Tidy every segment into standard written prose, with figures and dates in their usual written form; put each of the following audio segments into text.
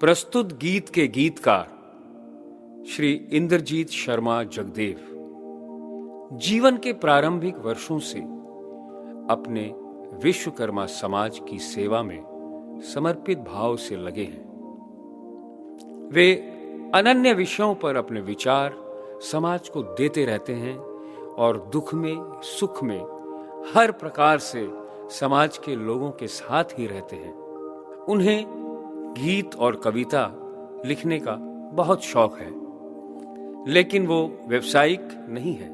प्रस्तुत गीत के गीतकार श्री इंद्रजीत शर्मा जगदेव जीवन के प्रारंभिक वर्षों से अपने विश्वकर्मा समाज की सेवा में समर्पित भाव से लगे हैं। वे अनन्य विषयों पर अपने विचार समाज को देते रहते हैं और दुख में सुख में हर प्रकार से समाज के लोगों के साथ ही रहते हैं। उन्हें गीत और कविता लिखने का बहुत शौक है, लेकिन वो व्यावसायिक नहीं है।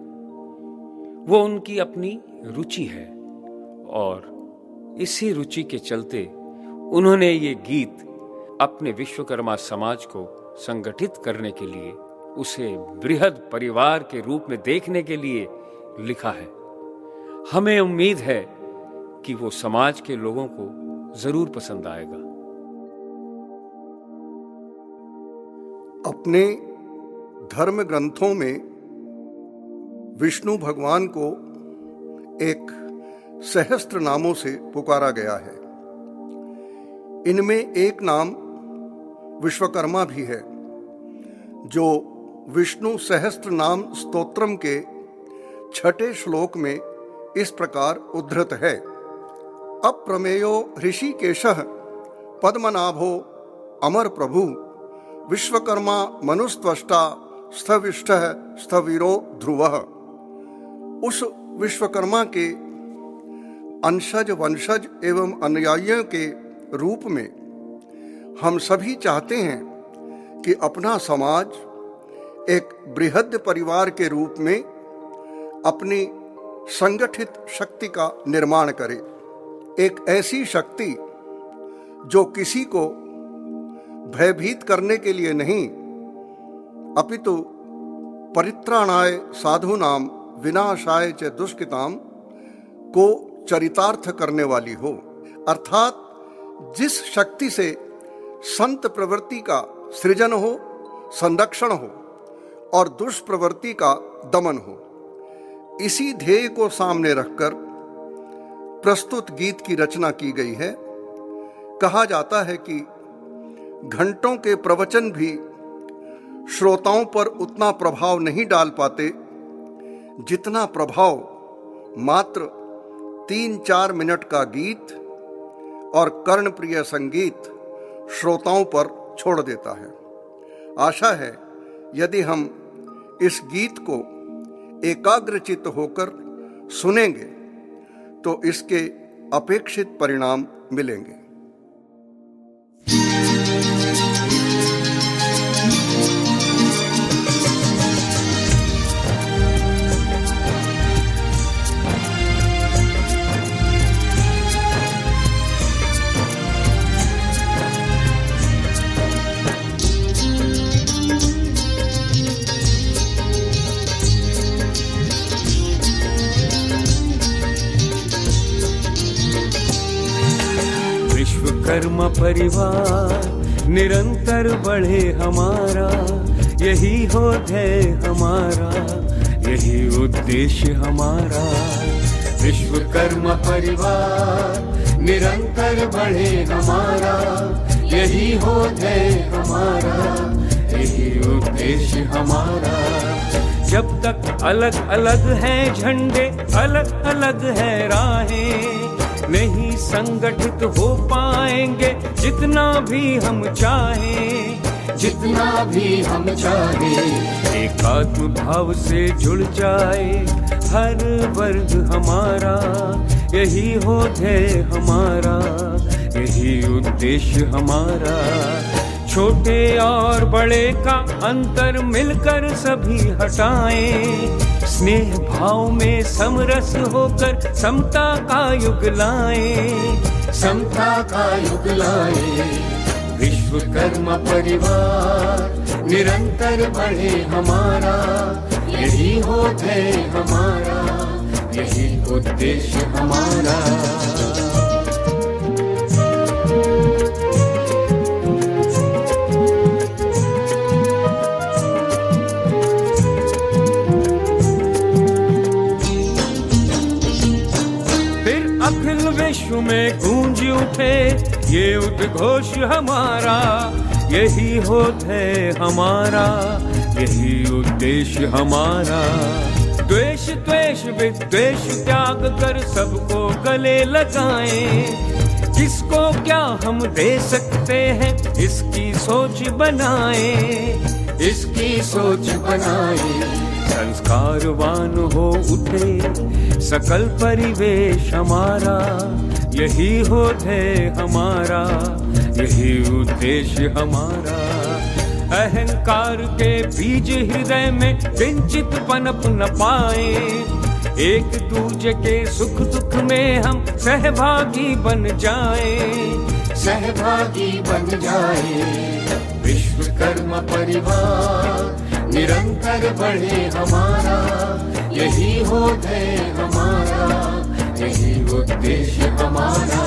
वो उनकी अपनी रुचि है और इसी रुचि के चलते उन्होंने ये गीत अपने विश्वकर्मा समाज को संगठित करने के लिए, उसे बृहद परिवार के रूप में देखने के लिए लिखा है। हमें उम्मीद है कि वो समाज के लोगों को जरूर पसंद आएगा। अपने धर्म ग्रंथों में विष्णु भगवान को एक सहस्त्र नामों से पुकारा गया है। इनमें एक नाम विश्वकर्मा भी है, जो विष्णु सहस्त्र नाम स्तोत्रम के 6 श्लोक में इस प्रकार उद्धृत है। अप्रमेयो ऋषिकेशः पद्मनाभो अमर प्रभु विश्वकर्मा मनुस्त्वष्टा स्थविष्ठः स्थविरो ध्रुवः। उस विश्वकर्मा के अंशज वंशज एवं अनुयायियों के रूप में हम सभी चाहते हैं कि अपना समाज एक बृहद परिवार के रूप में अपनी संगठित शक्ति का निर्माण करे। एक ऐसी शक्ति जो किसी को भयभीत करने के लिए नहीं, अपितु परित्राणाय साधूनाम विनाशाय च दुष्कृताम को चरितार्थ करने वाली हो। अर्थात जिस शक्ति से संत प्रवृत्ति का सृजन हो, संरक्षण हो और दुष्प्रवृत्ति का दमन हो, इसी ध्येय को सामने रखकर प्रस्तुत गीत की रचना की गई है। कहा जाता है कि घंटों के प्रवचन भी श्रोताओं पर उतना प्रभाव नहीं डाल पाते जितना प्रभाव मात्र 3-4 मिनट का गीत और कर्णप्रिय संगीत श्रोताओं पर छोड़ देता है। आशा है यदि हम इस गीत को एकाग्रचित्त होकर सुनेंगे तो इसके अपेक्षित परिणाम मिलेंगे। विश्वकर्मा परिवार निरंतर बढ़े हमारा, यही हो ध्येय हमारा, यही उद्देश्य हमारा। विश्वकर्मा परिवार निरंतर बढ़े हमारा, यही हो ध्येय हमारा, यही उद्देश्य हमारा। जब तक अलग अलग हैं झंडे, अलग अलग है राहें, नहीं संगठित हो पाएंगे जितना भी हम चाहें, जितना भी हम चाहें। एकात्म भाव से जुड़ जाए हर वर्ग हमारा, यही हो ध्येय हमारा, यही उद्देश्य हमारा। छोटे और बड़े का अंतर मिलकर सभी हटाएं, स्नेह भाव में समरस होकर समता का युग लाएं, समता का युग लाएं। विश्वकर्मा परिवार निरंतर बढ़े हमारा, यही हो ध्येय हमारा, यही उद्देश्य हमारा। अखिल विश्व में गूंज गूंज उठे ये उद्घोष हमारा, यही होत है हमारा, यही उद्देश्य हमारा। द्वेष द्वेष विद्वेष त्याग कर सबको गले लगाएं, किसको क्या हम दे सकते हैं इसकी सोच बनाएं, इसकी सोच बनाएं। संस्कारवान हो उठे सकल परिवेश हमारा, यही होत है हमारा, यही उद्देश्य हमारा। अहंकार के बीज हृदय में किंचित पनप न पाए, एक दूजे के सुख दुख में हम सहभागी बन जाएं, सहभागी बन जाएं। विश्वकर्मा परिवार निरंतर बढ़े हमारा, यही होत है हमारा, यही उद्देश्य हमारा।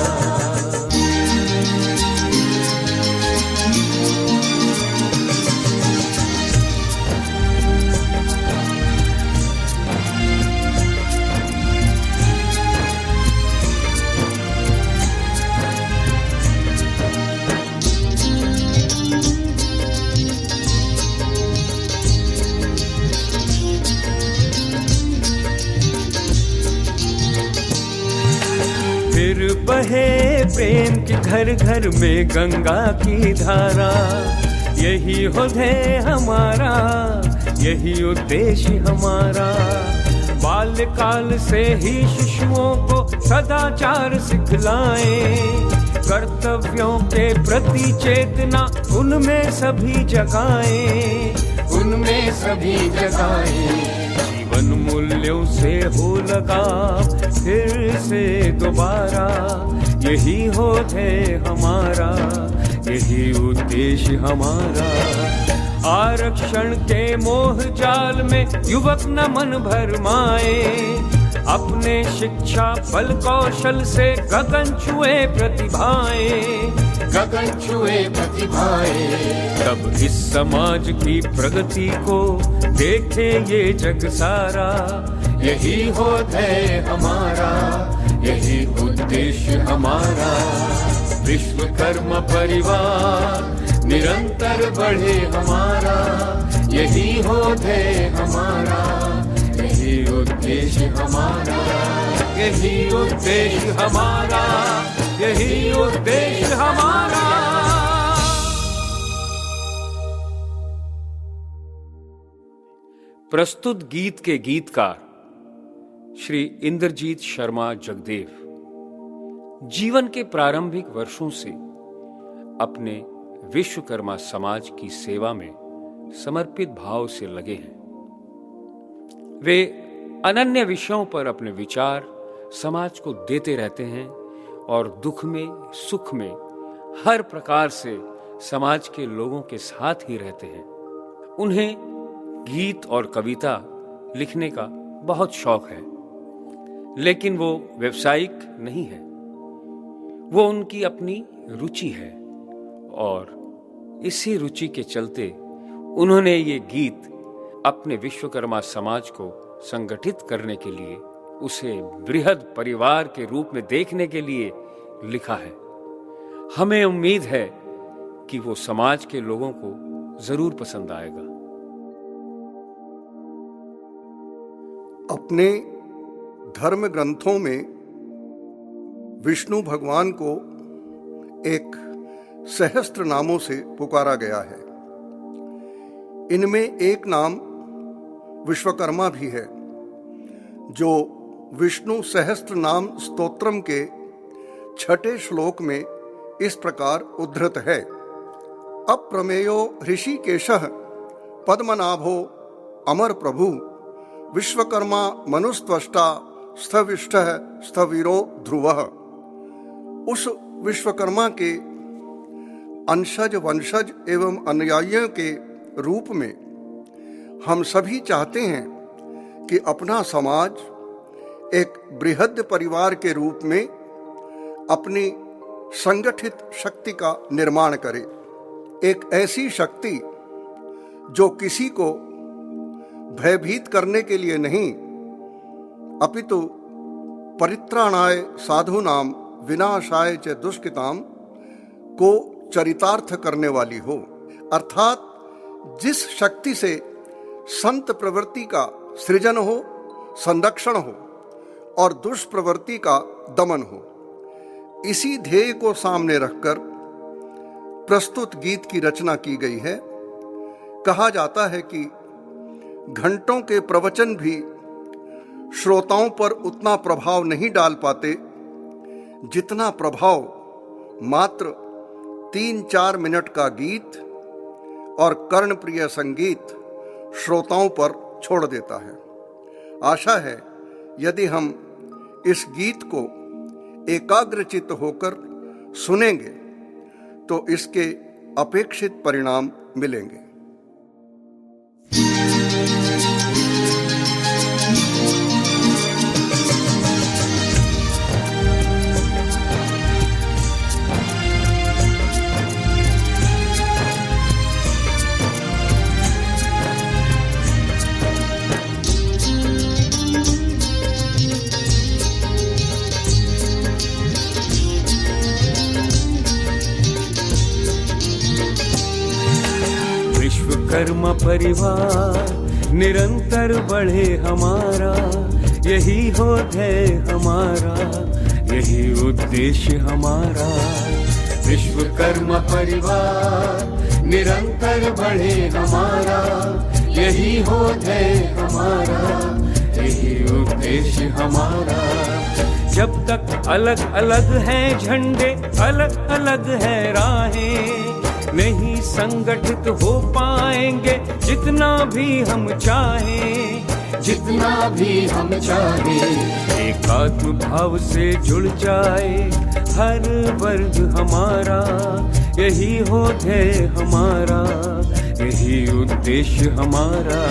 फिर बहे प्रेम के घर घर में गंगा की धारा, यही होत है हमारा, यही उद्देश्य हमारा। बाल्यकाल से ही शिशुओं को सदाचार सिखलाएं, कर्तव्यों के प्रति चेतना उनमें सभी जगाएं, उनमें सभी जगाएं। जीवन मूल्यों से हो लगाव फिर से दोबारा, यही होत है हमारा, यही उद्देश्य हमारा। आरक्षण के मोह जाल में युवक न मन भरमाए, अपने शिक्षा बल कौशल से गगन छुए प्रतिभाएं, गगन छुए प्रतिभाएं। तब इस समाज की प्रगति को देखे ये जग सारा, यही होत है हमारा, यही उद्देश्य हमारा। विश्वकर्मा परिवार निरंतर बढ़े हमारा, यही होत है हमारा, यही उद्देश्य हमारा, यही उद्देश्य हमारा, यही उद्देश्य हमारा। प्रस्तुत गीत के गीतकार श्री इंद्रजीत शर्मा जगदेव जीवन के प्रारंभिक वर्षों से अपने विश्वकर्मा समाज की सेवा में समर्पित भाव से लगे हैं। वे अनन्य विषयों पर अपने विचार समाज को देते रहते हैं और दुख में सुख में हर प्रकार से समाज के लोगों के साथ ही रहते हैं। उन्हें गीत और कविता लिखने का बहुत शौक है, लेकिन वो व्यावसायिक नहीं है, वो उनकी अपनी रुचि है और इसी रुचि के चलते उन्होंने ये गीत अपने विश्वकर्मा समाज को संगठित करने के लिए, उसे बृहद परिवार के रूप में देखने के लिए लिखा है। हमें उम्मीद है कि वो समाज के लोगों को जरूर पसंद आएगा। अपने धर्म ग्रंथों में विष्णु भगवान को एक सहस्त्र नामों से पुकारा गया है। इनमें एक नाम विश्वकर्मा भी है, जो विष्णु सहस्त्र नाम स्तोत्रम के 6 श्लोक में इस प्रकार उद्धृत है। अप्रमेयो ऋषिकेशः पद्मनाभो अमर प्रभु विश्वकर्मा मनुस्त्वष्टा स्थविष्ठः स्थविरो ध्रुवः। उस विश्वकर्मा के अंशज वंशज एवं अनुयायियों के रूप में हम सभी चाहते हैं कि अपना समाज एक बृहद परिवार के रूप में अपनी संगठित शक्ति का निर्माण करे। एक ऐसी शक्ति जो किसी को भयभीत करने के लिए नहीं, अपितु परित्राणाय साधूनाम विनाशाय च दुष्कृताम को चरितार्थ करने वाली हो, अर्थात जिस शक्ति से संत प्रवृत्ति का सृजन हो, संरक्षण हो और दुष्प्रवृत्ति का दमन हो, इसी ध्येय को सामने रखकर प्रस्तुत गीत की रचना की गई है। कहा जाता है कि घंटों के प्रवचन भी श्रोताओं पर उतना प्रभाव नहीं डाल पाते जितना प्रभाव मात्र 3-4 मिनट का गीत और कर्णप्रिय संगीत श्रोताओं पर छोड़ देता है। आशा है यदि हम इस गीत को एकाग्रचित्त होकर सुनेंगे तो इसके अपेक्षित परिणाम मिलेंगे। विश्वकर्मा परिवार निरंतर बढ़े हमारा, यही हो ध्येय हमारा, यही उद्देश्य हमारा। विश्वकर्मा परिवार निरंतर बढ़े हमारा, यही हो ध्येय हमारा, यही उद्देश्य हमारा। जब तक अलग अलग हैं झंडे, अलग अलग है राहें, नहीं संगठित हो पाएंगे जितना भी हम चाहें, जितना भी हम चाहें। एकात्म भाव से जुड़ जाए हर वर्ग हमारा, यही हो ध्येय हमारा, यही उद्देश्य हमारा।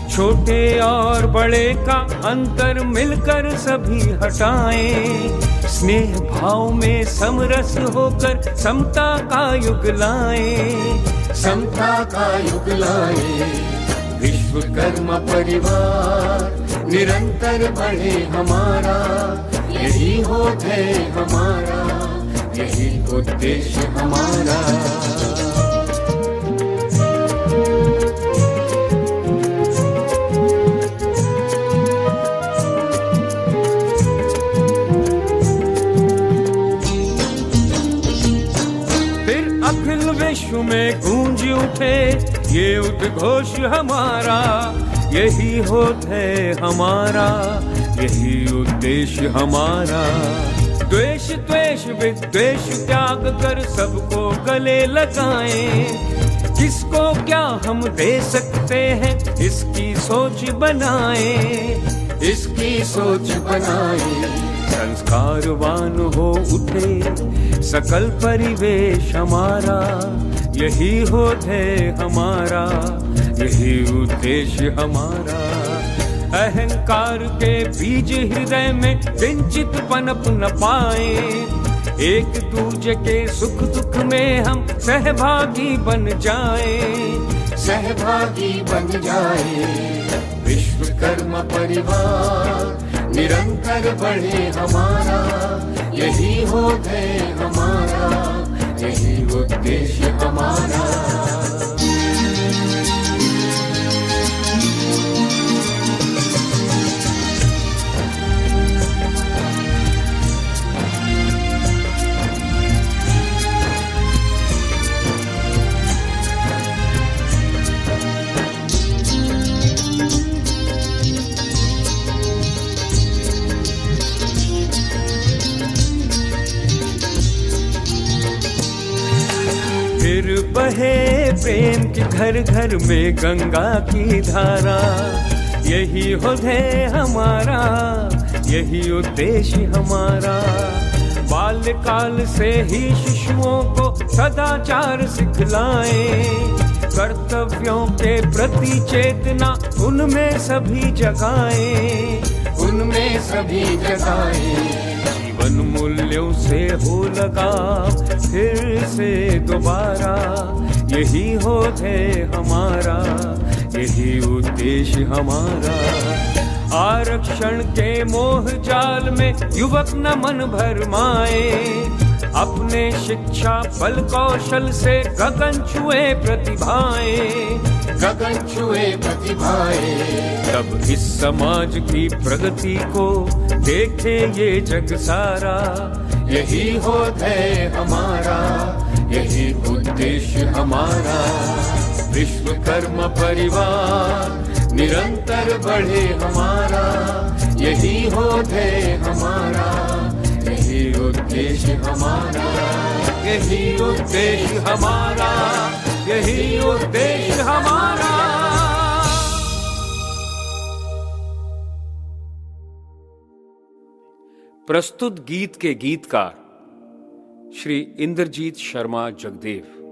छोटे और बड़े का अंतर मिलकर सभी हटाएं, स्नेह भाव में समरस होकर समता का युग लाएं, समता का युग लाएं। विश्वकर्मा परिवार निरंतर बढ़े हमारा, यही हो ध्येय हमारा, यही उद्देश्य हमारा। अखिल विश्व में गूंज उठे ये उद्घोष हमारा, यही हो ध्येय हमारा, यही उद्देश्य हमारा। द्वेष द्वेष विद्वेष त्याग कर सबको गले लगाएं, किसको क्या हम दे सकते हैं इसकी सोच बनाएं, इसकी सोच बनाएं। संस्कारवान हो उठे सकल परिवेश हमारा, यही हो ध्येय हमारा, यही उद्देश्य हमारा। अहंकार के बीज हृदय में किंचित पनप न पाए, एक दूजे के सुख दुख में हम सहभागी बन जाए, सहभागी बन जाए। विश्वकर्मा परिवार निरंतर बढ़े हमारा, यही हो ध्येय हमारा, यही उद्देश्य हमारा। फिर बहे प्रेम के घर घर में गंगा की धारा, यही हो ध्येय हमारा, यही उद्देश्य हमारा। बाल्यकाल से ही शिशुओं को सदाचार सिखलाएं, कर्तव्यों के प्रति चेतना उनमें सभी जगाएं, उनमें सभी जगाएं। जीवन मूल्यों से हो लगाव फिर से दोबारा, यही हो ध्येय हमारा, यही उद्देश्य हमारा। आरक्षण के मोह जाल में युवक न मन भरमाए, अपने शिक्षा बल कौशल से गगन छुए प्रतिभाएं, गगन छुए प्रतिभाएं। तब इस समाज की प्रगति को देखे ये जग सारा। यही हो ध्येय हमारा, यही उद्देश्य हमारा। विश्वकर्मा परिवार निरंतर बढ़े हमारा, यही हो ध्येय हमारा, यही उद्देश्य हमारा, यही उद्देश्य हमारा, यही उद्देश्य हमारा। प्रस्तुत गीत के गीतकार श्री इंद्रजीत शर्मा जगदेव।